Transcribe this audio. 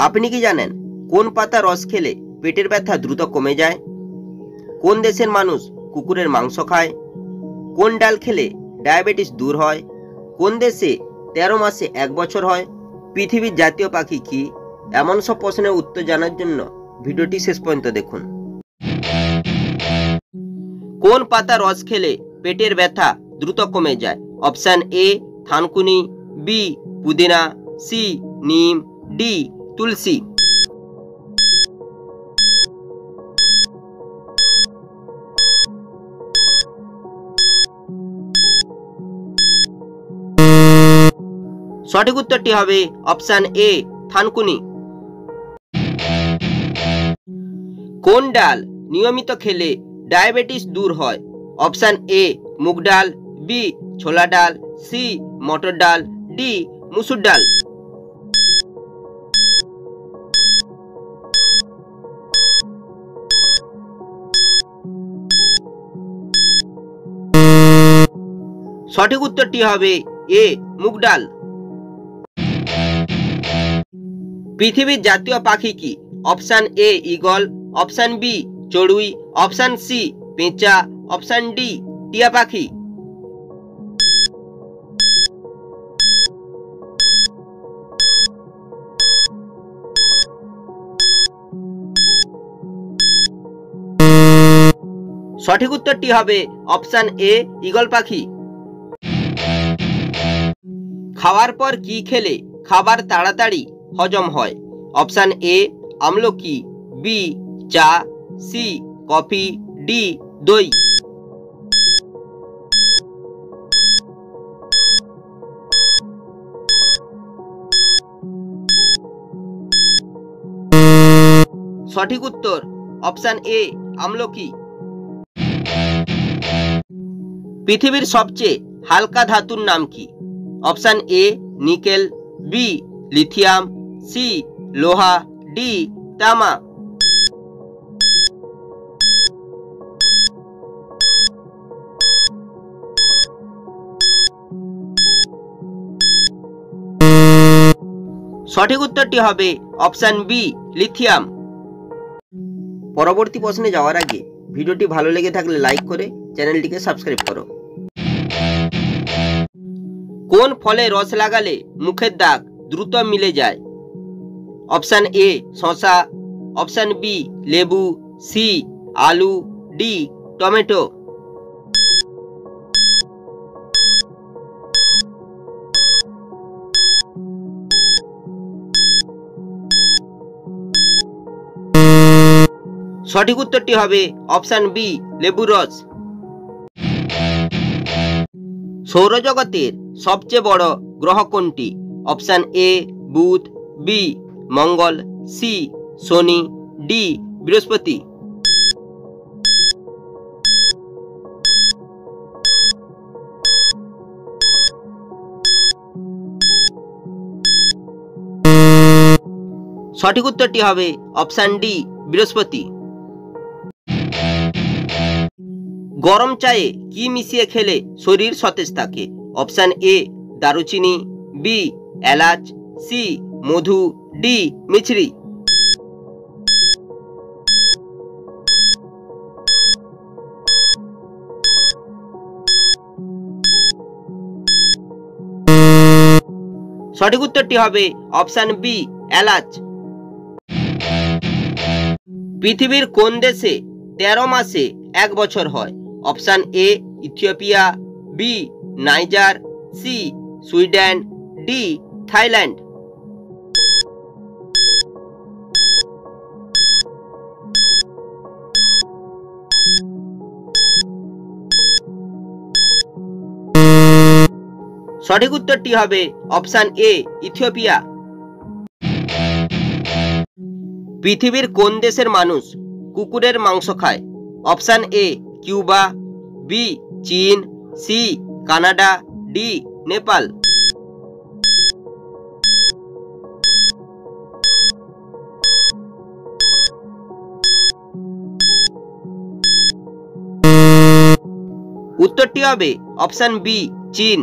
আপনি কি জানেন কোন পাতা রস খেলে পেটের ব্যথা দ্রুত কমে যায়? কোন দেশের মানুষ কুকুরের মাংস খায়? কোন ডাল খেলে ডায়াবেটিস দূর হয়? কোন দেশে 13 মাসে 1 বছর হয়? পৃথিবীর জাতীয় পাখি কি? এমন সব প্রশ্নের উত্তর জানার জন্য ভিডিওটি শেষ পর্যন্ত দেখুন। কোন পাতা রস খেলে পেটের ব্যথা দ্রুত কমে যায়? অপশন এ থানকুনি, বি পুদিনা, সি নিম, ডি তুলসী। সঠিক উত্তরটি হবে অপশন এ থানকুনি। কোন ডাল নিয়মিত খেলে ডায়াবেটিস দূর হয়? অপশন এ মুগ ডাল, বি ছোলা ডাল, সি মটর ডাল, ডি মুসুর ডাল। সঠিক উত্তরটি হবে এ মুগ ডাল। পৃথিবীর জাতীয় পাখি কি? Option A eagle, option B চড়ুই, অপশন সি পেঁচা, অপশন ডি টিয়া পাখি। সঠিক উত্তরটি হবে অপশন এ ঈগল পাখি। খাওয়ার পর কি খেলে খাবার তাড়াতাড়ি হজম হয়? অপশন এ আমলকি, বি চা, সি কফি, ডি দই। সঠিক উত্তর অপশন এ আমলকি। পৃথিবীর সবচেয়ে হালকা ধাতুর নাম কি? Option A nickel, B lithium, C লোহা, ডি তামা। সঠিক উত্তরটি হবে অপশন বি লিথিয়াম। পরবর্তী প্রশ্নে যাওয়ার আগে ভিডিওটি ভালো লেগে থাকলে লাইক করে চ্যানেলটিকে সাবস্ক্রাইব করো। কোন ফলে রস লাগালে মুখের দাগ দ্রুত মিলে যায়? অপশন এ শসা, অপশন বি লেবু, সি আলু, ডি টমেটো। সঠিক উত্তরটি হবে অপশন বি লেবুর রস। সৌরজগতের সবচেয়ে বড় গ্রহ কোনটি? অপশন এ বুধ, বি মঙ্গল, সি শনি, ডি বৃহস্পতি। সঠিক উত্তরটি হবে অপশন ডি বৃহস্পতি। গরম চায়ে কি মিশিয়ে খেলে শরীর সতেজ থাকে? অপশন এ দারুচিনি, বি এলাচ, সি মধু, ডি মিছরি। সঠিক উত্তরটি হবে অপশন বি এলাচ। পৃথিবীর কোন দেশে 13 মাসে 1 বছর হয়? Option A Ethiopia, B Niger, C Sweden, D Thailand. সঠিক উত্তরটি হবে অপশন এ ইথিওপিয়া। পৃথিবীর কোন দেশের মানুষ কুকুরের মাংস খায়? অপশন এ কিউবা, বি চীন, সি কানাডা, ডি নেপাল। উত্তরটি হবে অপশন বি চীন।